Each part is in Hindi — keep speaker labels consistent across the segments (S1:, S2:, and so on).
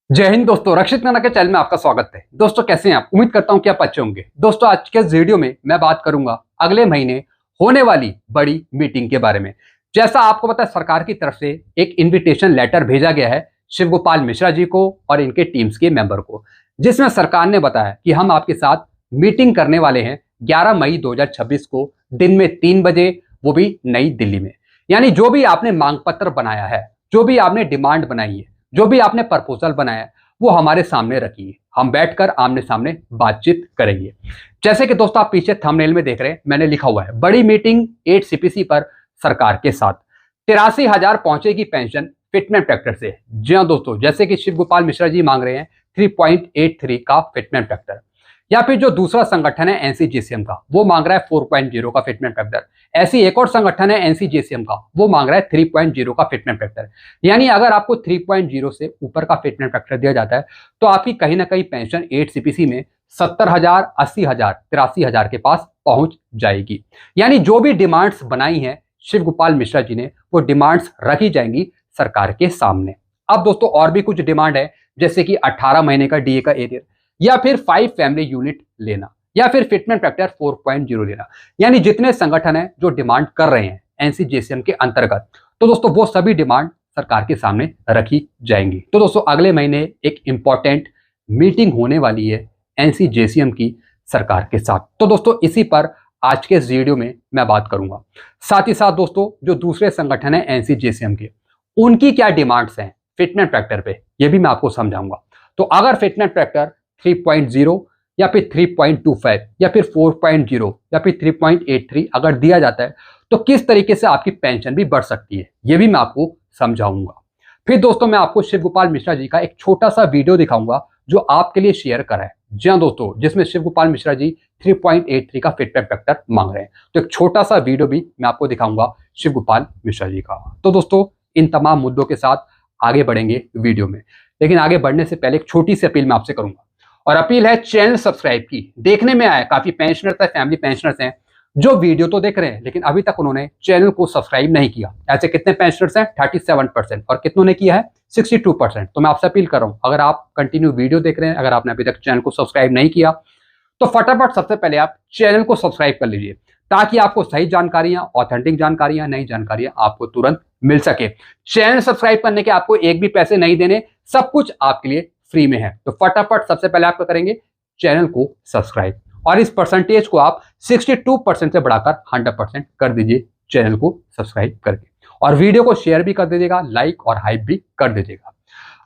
S1: जय हिंद दोस्तों, रक्षित नाना के चैनल में आपका स्वागत है। दोस्तों कैसे हैं आप? उम्मीद करता हूं कि आप अच्छे होंगे। दोस्तों आज के इस वीडियो में मैं बात करूंगा अगले महीने होने वाली बड़ी मीटिंग के बारे में। जैसा आपको पता है, सरकार की तरफ से एक इनविटेशन लेटर भेजा गया है शिव गोपाल मिश्रा जी को और इनके टीम्स के मेंबर को, जिसमें सरकार ने बताया कि हम आपके साथ मीटिंग करने वाले हैं 11 मई 2026 को दिन में 3 बजे, वो भी नई दिल्ली में। यानी जो भी आपने मांग पत्र बनाया है, जो भी आपने डिमांड बनाई है, जो भी आपने प्रपोजल बनाया है, वो हमारे सामने रखिए। हम बैठकर आमने सामने बातचीत करेंगे। जैसे कि दोस्तों आप पीछे थंबनेल में देख रहे हैं, मैंने लिखा हुआ है बड़ी मीटिंग 8 सीपीसी पर सरकार के साथ। 83,000 पहुंचेगी पेंशन फिटमेंट फैक्टर से। जी हाँ दोस्तों, जैसे कि शिव गोपाल मिश्रा जी मांग रहे हैं 3.83 का फिटमेंट फैक्टर, या फिर जो दूसरा संगठन है एनसीजीसीएम का, वो मांग रहा है 4.0 का फिटमेंट फैक्टर। ऐसी एक और संगठन है एनसीजीसीएम का, वो मांग रहा है 3.0 का फिटमेंट फैक्टर। यानी अगर आपको 3.0 से ऊपर का फिटमेंट फैक्टर दिया जाता है तो आपकी कहीं ना कहीं पेंशन 8 सीपीसी में 70,000, 80,000, 83,000 के पास पहुंच जाएगी। यानी जो भी डिमांड्स बनाई हैं शिव गोपाल मिश्रा जी ने, वो डिमांड्स रखी जाएंगी सरकार के सामने। अब दोस्तों और भी कुछ डिमांड है, जैसे कि 18 महीने का डीए का एरियर, या फिर 5 फैमिली यूनिट लेना, या फिर फिटमेंट फैक्टर 4.0 लेना। यानी जितने संगठन हैं जो डिमांड कर रहे हैं एनसीजीसीएम के अंतर्गत, तो दोस्तों वो सभी डिमांड सरकार के सामने रखी जाएंगी। तो दोस्तों अगले महीने एक इंपॉर्टेंट मीटिंग होने वाली है एनसीजीसीएम की सरकार के साथ। तो दोस्तों इसी पर आज के इस वीडियो में मैं बात करूंगा। साथ ही साथ दोस्तों जो दूसरे संगठन है एनसीजीसीएम के, उनकी क्या डिमांड्स हैं फिटमेंट फैक्टर पे, ये भी मैं आपको समझाऊंगा। तो अगर फिटमेंट फैक्टर 3.0 या फिर 3.25 या फिर 4.0 या फिर 3.83 अगर दिया जाता है तो किस तरीके से आपकी पेंशन भी बढ़ सकती है, ये भी मैं आपको समझाऊंगा। फिर दोस्तों मैं आपको शिव गोपाल मिश्रा जी का एक छोटा सा वीडियो दिखाऊंगा जो आपके लिए शेयर करा है। जी हाँ दोस्तों, जिसमें शिव गोपाल मिश्रा जी 3.83 का फिटमेंट फैक्टर मांग रहे हैं। तो एक छोटा सा वीडियो भी मैं आपको दिखाऊंगा शिव गोपाल मिश्रा जी का। तो दोस्तों इन तमाम मुद्दों के साथ आगे बढ़ेंगे वीडियो में, लेकिन आगे बढ़ने से पहले एक छोटी सी अपील मैं आपसे करूंगा। और अपील है चैनल सब्सक्राइब की। देखने में आया काफी पेंशनर्स है, फैमिली पेंशनर्स हैं जो वीडियो तो देख रहे हैं लेकिन अभी तक उन्होंने चैनल को सब्सक्राइब नहीं किया। ऐसे कितने पेंशनर्स हैं? 37%। और कितनों ने किया है? 62%। तो मैं आपसे अपील कर रहा हूं, अगर आप कंटिन्यू वीडियो देख रहे हैं, अगर आपने अभी तक चैनल को सब्सक्राइब नहीं किया, तो फटाफट सबसे पहले आप चैनल को सब्सक्राइब कर लीजिए, ताकि आपको सही जानकारियां, ऑथेंटिक जानकारियां, नई जानकारियां आपको तुरंत मिल सके। चैनल सब्सक्राइब करने के आपको एक भी पैसे नहीं देने, सब कुछ आपके लिए फ्री में है। तो फटाफट सबसे पहले आप क्या करेंगे? चैनल को सब्सक्राइब, और इस परसेंटेज को आप 62% से बढ़ाकर 100% कर दीजिए चैनल को सब्सक्राइब करके, और वीडियो को शेयर भी कर दीजिएगा, लाइक और हाइप भी कर दीजिएगा।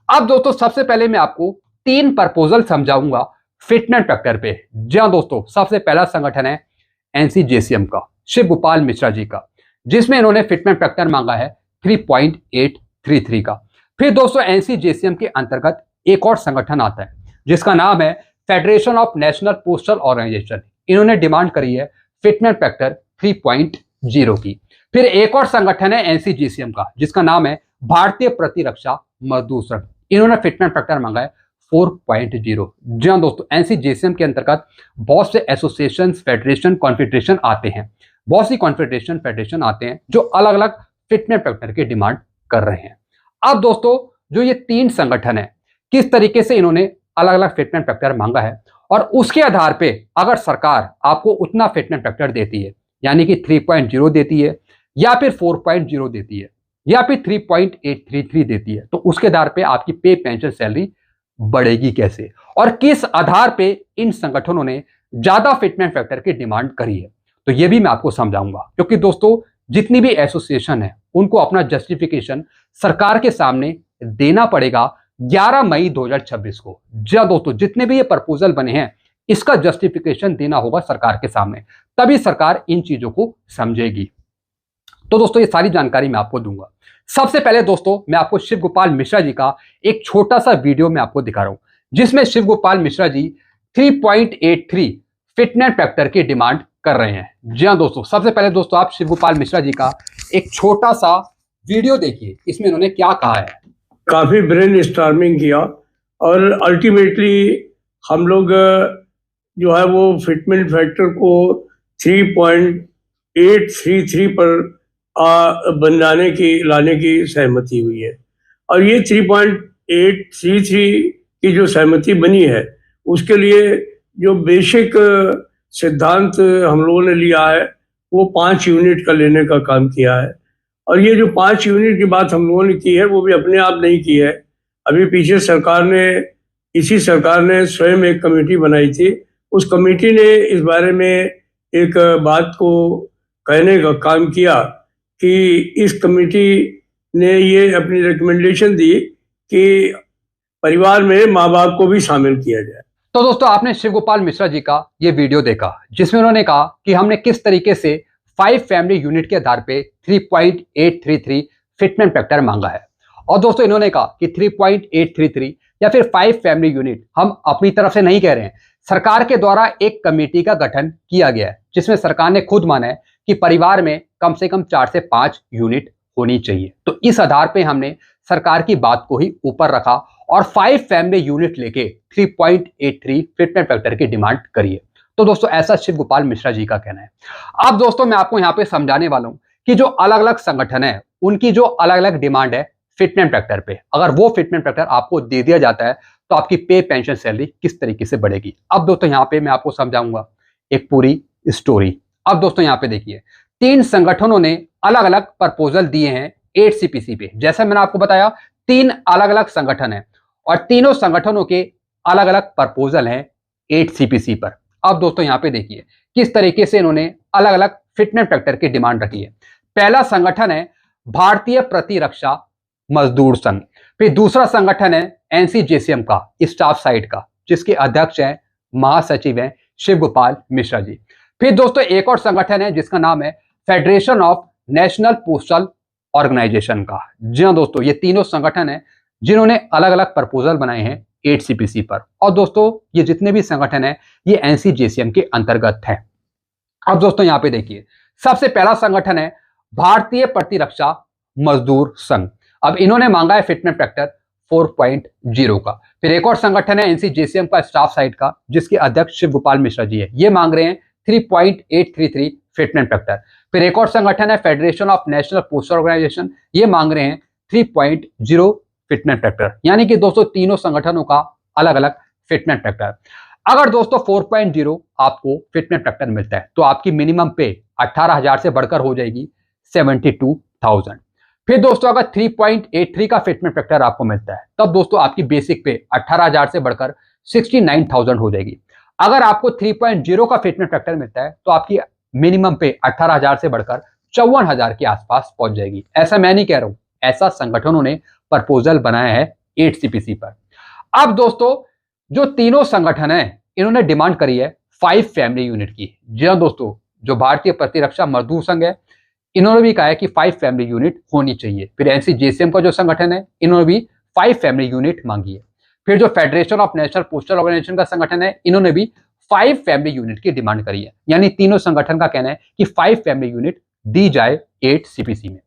S1: अब दोस्तों सबसे पहले मैं आपको 3 प्रपोजल समझाऊंगा फिटमेंट फैक्टर पे। जी हाँ दोस्तों, सबसे पहला संगठन है एनसीजीसीएम का, शिव गोपाल मिश्रा जी का, जिसमें इन्होंने फिटमेंट फैक्टर मांगा है 3.833 का। फिर दोस्तों एनसीजीसीएम के अंतर्गत एक और संगठन आता है जिसका नाम है federation of national postal organisation. इन्होंने डिमांड करी है फिटमेंट फैक्टर 3.0 की। फिर एक और संगठन है एनसीजीसीएम का जिसका नाम है भारतीय प्रतिरक्षा मजदूर संघ। इन्होंने फिटमेंट फैक्टर मांगा है 4.0। जी हाँ दोस्तों, एनसीजीसीएम के अंतर्गत बहुत से एसोसिएशन, फेडरेशन, कॉन्फेडरेशन आते हैं, बहुत सी कॉन्फेडरेशन, फेडरेशन आते हैं जो अलग अलग फिटमेंट फैक्टर की डिमांड कर रहे हैं। अब दोस्तों जो ये 3 संगठन है, किस तरीके से इन्होंने अलग अलग फिटमेंट फैक्टर मांगा है, और उसके आधार पे अगर सरकार आपको उतना फिटमेंट फैक्टर देती है, यानी कि 3.0 देती है, या फिर 4.0 देती है, या फिर 3.833 देती है, तो उसके आधार पे आपकी पे, पेंशन, सैलरी बढ़ेगी कैसे, और किस आधार पे इन संगठनों ने ज्यादा फिटमेंट फैक्टर की डिमांड करी है, तो ये भी मैं आपको समझाऊंगा। क्योंकि दोस्तों जितनी भी एसोसिएशन है उनको अपना जस्टिफिकेशन सरकार के सामने देना पड़ेगा 11 मई 2026 को। जी हाँ दोस्तों, जितने भी ये प्रपोजल बने हैं इसका जस्टिफिकेशन देना होगा सरकार के सामने, तभी सरकार इन चीजों को समझेगी। तो दोस्तों ये सारी जानकारी मैं आपको दूंगा। सबसे पहले दोस्तों मैं आपको शिव गोपाल मिश्रा जी का एक छोटा सा वीडियो मैं आपको दिखा रहा हूं, जिसमें शिव गोपाल मिश्रा जी 3.83 फिटनेस फैक्टर की डिमांड कर रहे हैं। जी हाँ दोस्तों, सबसे पहले दोस्तों आप शिव गोपाल मिश्रा जी का एक छोटा सा वीडियो देखिए, इसमें उन्होंने क्या कहा है।
S2: काफी ब्रेन स्टॉर्मिंग किया और अल्टीमेटली हम लोग जो है वो फिटमेंट फैक्टर को 3.833 पर लाने की सहमति हुई है। और ये 3.8 1.833 की जो सहमति बनी है, उसके लिए जो बेसिक सिद्धांत हम लोगों ने लिया है वो 5 यूनिट का लेने का काम किया है। और ये जो 5 यूनिट की बात हम लोगों ने की है वो भी अपने आप नहीं की है। अभी पीछे इसी सरकार ने स्वयं एक कमेटी बनाई थी। उस कमेटी ने इस बारे में एक बात को कहने का काम किया कि इस कमेटी ने ये अपनी रिकमेंडेशन दी कि परिवार में माँ बाप को भी शामिल किया जाए।
S1: तो दोस्तों, आपने शिव गोपाल मिश्रा जी का ये वीडियो देखा जिसमें उन्होंने कहा कि हमने किस तरीके से 5 फैमिली यूनिट के आधार पे 3.833 फिटमेंट फैक्टर मांगा है। और दोस्तों, इन्होंने कहा कि 3.833 या फिर 5 फैमिली यूनिट हम अपनी तरफ से नहीं कह रहे हैं, सरकार के द्वारा एक कमेटी का गठन किया गया है जिसमें सरकार ने खुद माना है कि परिवार में कम से कम 4 से 5 यूनिट होनी चाहिए। तो इस आधार पे हमने सरकार की बात को ही ऊपर रखा और 5 फैमिली यूनिट लेके 3.83 फिटमेंट फैक्टर की डिमांड करी है। तो दोस्तों, ऐसा शिव गोपाल मिश्रा जी का कहना है। अब दोस्तों, मैं आपको यहाँ पे समझाने वाला हूँ कि जो अलग अलग संगठन है उनकी जो अलग अलग डिमांड है फिटमेंट फैक्टर पे, अगर वो फिटमेंट फैक्टर आपको दे दिया जाता है तो आपकी पे, पेंशन, सैलरी किस तरीके से बढ़ेगी। अब दोस्तों, यहाँ पे मैं आपको समझाऊंगा एक पूरी स्टोरी। अब दोस्तों, यहाँ पे देखिए, 3 संगठनों ने अलग अलग प्रपोजल दिए हैं 8 CPC पे। जैसा मैंने आपको बताया, 3 अलग अलग संगठन है और तीनों संगठनों के अलग अलग प्रपोजल हैं 8 CPC पर। अब दोस्तों, यहाँ पे देखिए किस तरीके से इन्होंने अलग अलग फिटमेंट फैक्टर की डिमांड रखी है। पहला संगठन है भारतीय प्रतिरक्षा मजदूर संघ, फिर दूसरा संगठन है NCJCM का स्टाफ साइड का, जिसके अध्यक्ष हैं, महासचिव हैं शिव गोपाल मिश्रा जी। फिर दोस्तों, एक और संगठन है जिसका नाम है federation of national postal organisation का। जी हाँ दोस्तों, ये तीनों संगठन है जिन्होंने अलग अलग प्रपोजल बनाए हैं 8 CPC पर। और दोस्तों, ये जितने भी संगठन है ये NCJCM के अंतर्गत है। अब दोस्तों, यहाँ पे देखिए, सबसे पहला संगठन है भारतीय प्रतिरक्षा मजदूर संघ। अब इन्होंने मांगा है फिटमेंट फैक्टर 4.0 का। फिर एक और संगठन है NCJCM का स्टाफ साइड का, जिसके अध्यक्ष शिव गोपाल मिश्रा जी है, ये मांग रहे हैं 3.833 फिटमेंट फैक्टर। फिर एक और संगठन है federation of national postal organisation, ये मांग रहे हैं 3.0 फिटमेंट फैक्टर। यानी कि दोस्तों, तीनों संगठनों का अलग अलग फिटमेंट फैक्टर। अगर दोस्तों 4.0 आपको फिटमेंट फैक्टर मिलता है तो आपकी मिनिमम पे 18,000 से बढ़कर हो जाएगी 72,000। फिर दोस्तों, अगर 3.83 का फिटमेंट फैक्टर आपको मिलता है तब दोस्तों आपकी बेसिक पे 18,000 से बढ़कर 69,000 हो जाएगी। अगर आपको 3.0 का फिटमेंट फैक्टर मिलता है तो आपकी मिनिमम पे 18,000 से बढ़कर 54,000 के आसपास पहुंच जाएगी। ऐसा मैं नहीं कह रहा हूं, ऐसा संगठनों ने प्रपोजल बनाया है 8 CPC पर। अब दोस्तों, जो तीनों संगठन है इन्होंने डिमांड करी है 5 फैमिली यूनिट की। जी हाँ दोस्तों, जो भारतीय प्रतिरक्षा मजदूर संघ है इन्होंने भी कहा है कि 5 फैमिली यूनिट होनी चाहिए। फिर NCJCM का जो संगठन है इन्होंने भी 5 फैमिली यूनिट मांगी है। फिर जो federation of national postal organisation का संगठन है इन्होंने भी 5 फैमिली यूनिट की डिमांड करी है। यानी तीनों संगठन का कहना है कि 5 फैमिली यूनिट दी जाए 8 CPC में।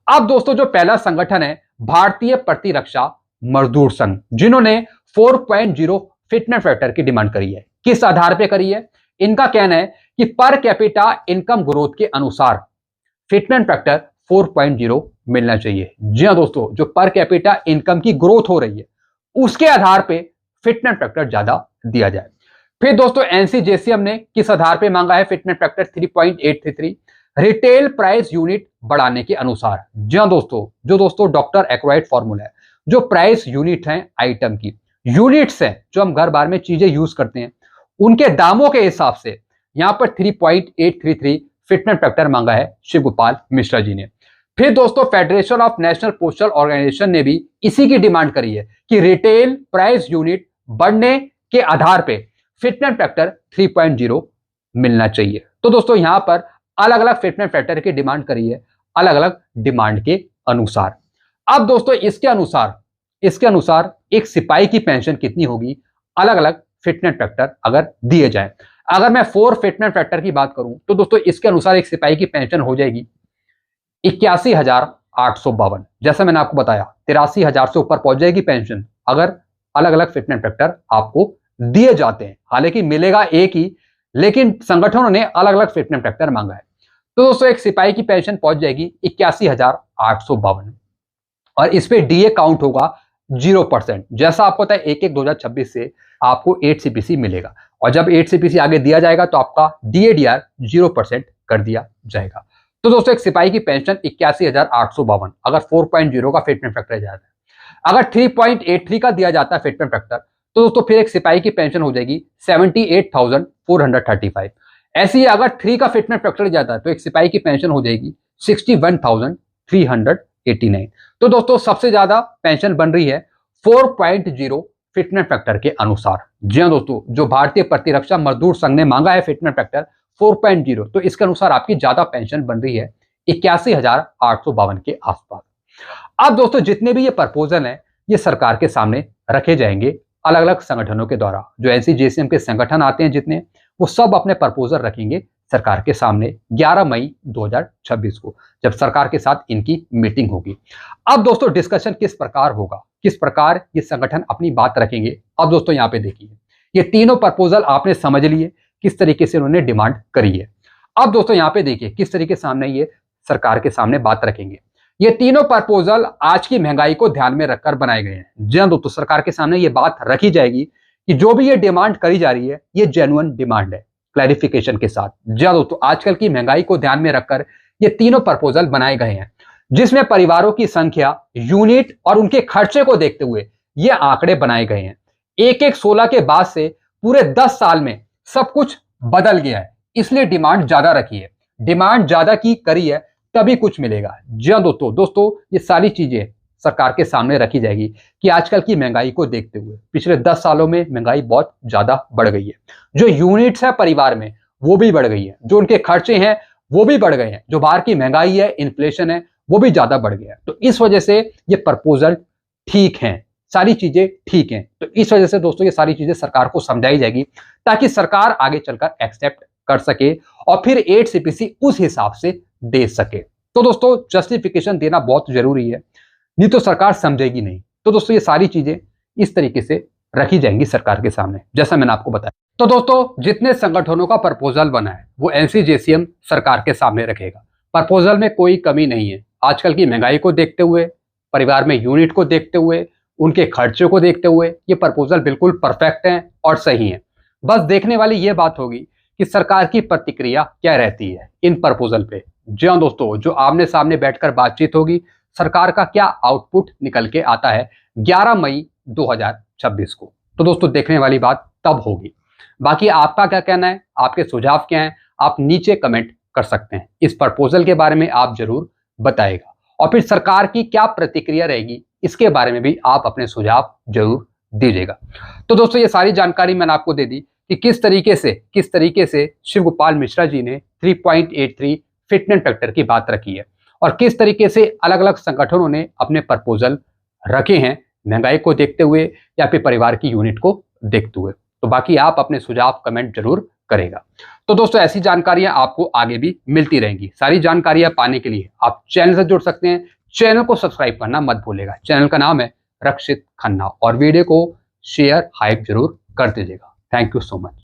S1: अब दोस्तों, जो पहला संगठन है भारतीय प्रतिरक्षा मजदूर संघ, जिन्होंने 4.0 फिटमेंट फैक्टर की डिमांड करी है, किस आधार पर करी है? इनका कहना है कि पर कैपिटा इनकम ग्रोथ के अनुसार फिटमेंट फैक्टर 4.0 मिलना चाहिए। जी हाँ दोस्तों, जो पर कैपिटा इनकम की ग्रोथ हो रही है उसके आधार पे फिटमेंट फैक्टर ज्यादा दिया जाए। फिर दोस्तों, NCJCM ने किस आधार पे मांगा है fitment factor 3.833? Retail price unit बढ़ाने के अनुसार। जी हाँ दोस्तों, जो दोस्तों डॉक्टर एक्वायर्ड फॉर्मूला है, जो प्राइस यूनिट है आइटम की, यूनिट्स है जो हम घर बार में चीजें यूज करते हैं, उनके दामों के हिसाब से यहां पर 3.833 फिटमेंट फैक्टर मांगा है शिव गोपाल मिश्रा जी ने। फिर दोस्तों, federation of national postal organisation ने भी इसी की डिमांड करी है कि रिटेल प्राइस यूनिट बढ़ने के आधार पे फिटमेंट फैक्टर 3.0 मिलना चाहिए। तो दोस्तों, यहां पर अलग अलग फिटमेंट फैक्टर की डिमांड करी है अलग अलग डिमांड के अनुसार। अब दोस्तों, इसके अनुसार एक सिपाही की पेंशन कितनी होगी, अलग अलग फिटमेंट फैक्टर अगर दिए जाए। अगर मैं 4 फिटमेंट फैक्टर की बात करूं तो दोस्तों इसके अनुसार एक सिपाही की पेंशन हो जाएगी 81,852। जैसा मैंने आपको बताया 83,000 से ऊपर पहुंच जाएगी पेंशन अगर अलग अलग फिटमेंट फैक्टर आपको दिए जाते हैं। हालांकि मिलेगा एक ही, लेकिन संगठनों ने अलग अलग फिटमेंट फैक्टर मांगा है। तो दोस्तों, एक सिपाही की पेंशन पहुंच जाएगी 81,852 और इस पे DA काउंट होगा 0%। जैसा आपको पता है 1/1/2026 से आपको 8 CPC मिलेगा, और जब 8 CPC आगे दिया जाएगा तो आपका DADR 0% कर दिया जाएगा। तो दोस्तों एक सिपाही की पेंशन 81,852 अगर 4.0 का फिटमेंट फैक्टर जाता है, अगर 3.83 का दिया जाता है फिटमेंट फैक्टर, तो दोस्तों फिर एक सिपाही की पेंशन हो जाएगी 78,435। ऐसे ही अगर 3 का फिटमेंट फैक्टर जाता है तो एक सिपाही की पेंशन हो जाएगी 61,389। तो दोस्तों सबसे ज्यादा पेंशन बन रही है 4.0 फिटमेंट फैक्टर के अनुसार। जी हाँ दोस्तों, जो भारतीय प्रतिरक्षा मजदूर संघ ने मांगा है फिटमेंट फैक्टर 4.0, तो इसके अनुसार आपकी ज्यादा पेंशन बन रही है 81,852 के आसपास। अब दोस्तों जितने भी ये प्रपोजल हैं ये सरकार के सामने रखे जाएंगे अलग अलग संगठनों के द्वारा। जो NCJCM के संगठन आते हैं जितने, वो सब अपने प्रपोजल रखेंगे सरकार के सामने 11 मई 2026 को, जब सरकार के साथ इनकी मीटिंग होगी। अब दोस्तों डिस्कशन किस प्रकार होगा, किस प्रकार ये संगठन अपनी बात रखेंगे, अब दोस्तों यहाँ पे देखिए ये तीनों प्रपोजल आपने समझ लिए किस तरीके से उन्होंने डिमांड करी है। अब दोस्तों यहाँ पे देखिए किस तरीके से सामने ये सरकार के सामने बात रखेंगे। ये तीनों प्रपोजल आज की महंगाई को ध्यान में रखकर बनाए गए हैं। जी हाँ दोस्तों, सरकार के सामने ये बात रखी जाएगी कि जो भी ये डिमांड करी जा रही है ये जेन्युइन डिमांड है, क्लैरिफिकेशन के साथ। जी हाँ दोस्तों, आजकल की महंगाई को ध्यान में रखकर ये तीनों प्रपोजल बनाए गए हैं, जिसमें परिवारों की संख्या, यूनिट और उनके खर्चे को देखते हुए ये आंकड़े बनाए गए हैं। 1/1/16 के बाद से पूरे 10 साल में सब कुछ बदल गया है, इसलिए डिमांड ज्यादा रखी है, डिमांड ज्यादा की करी है तभी कुछ मिलेगा। जी हाँ दोस्तों ये सारी चीजें सरकार के सामने रखी जाएगी कि आजकल की महंगाई को देखते हुए पिछले 10 सालों में महंगाई बहुत ज्यादा बढ़ गई है। जो यूनिट्स है परिवार में वो भी बढ़ गई है, जो उनके खर्चे हैं वो भी बढ़ गए हैं, जो बाहर की महंगाई है, इन्फ्लेशन है, वो भी ज्यादा बढ़ गया है। तो इस वजह से ये प्रपोजल ठीक है, सारी चीजें ठीक हैं। तो इस वजह से दोस्तों ये सारी चीजें सरकार को समझाई जाएगी ताकि सरकार आगे चलकर एक्सेप्ट कर सके और फिर 8 CPC उस हिसाब से दे सके। तो दोस्तों जस्टिफिकेशन देना बहुत जरूरी है, नहीं तो सरकार समझेगी नहीं। तो दोस्तों ये सारी चीजें इस तरीके से रखी जाएंगी सरकार के सामने, जैसा मैंने आपको बताया। तो दोस्तों जितने संगठनों का प्रपोजल बना है वो NCJCM सरकार के सामने रखेगा। प्रपोजल में कोई कमी नहीं है। आजकल की महंगाई को देखते हुए, परिवार में यूनिट को देखते हुए, उनके खर्चों को देखते हुए ये प्रपोजल बिल्कुल परफेक्ट हैं और सही हैं। बस देखने वाली ये बात होगी कि सरकार की प्रतिक्रिया क्या रहती है इन प्रपोजल पे। जी हाँ दोस्तों, जो आमने सामने बैठकर बातचीत होगी, सरकार का क्या आउटपुट निकल के आता है 11 मई 2026 को। तो दोस्तों देखने वाली बात तब होगी। बाकी आपका क्या कहना है, आपके सुझाव क्या हैं, आप नीचे कमेंट कर सकते हैं। इस प्रपोजल के बारे में आप जरूर बताइएगा, और फिर सरकार की क्या प्रतिक्रिया रहेगी इसके बारे में भी आप अपने सुझाव जरूर दीजिएगा। तो दोस्तों ये सारी जानकारी मैंने आपको दे दी कि किस तरीके से शिव गोपाल मिश्रा जी ने 3.83 फिटमेंट फैक्टर की बात रखी है, और किस तरीके से अलग अलग संगठनों ने अपने प्रपोजल रखे हैं महंगाई को देखते हुए या फिर परिवार की यूनिट को देखते हुए। तो बाकी आप अपने सुझाव कमेंट जरूर करेगा। तो दोस्तों ऐसी जानकारियां आपको आगे भी मिलती रहेंगी। सारी जानकारियां पाने के लिए आप चैनल से जुड़ सकते हैं। चैनल को सब्सक्राइब करना मत भूलिएगा। चैनल का नाम है रक्षित खन्ना, और वीडियो को शेयर हाइप जरूर कर दीजिएगा। Thank you so much.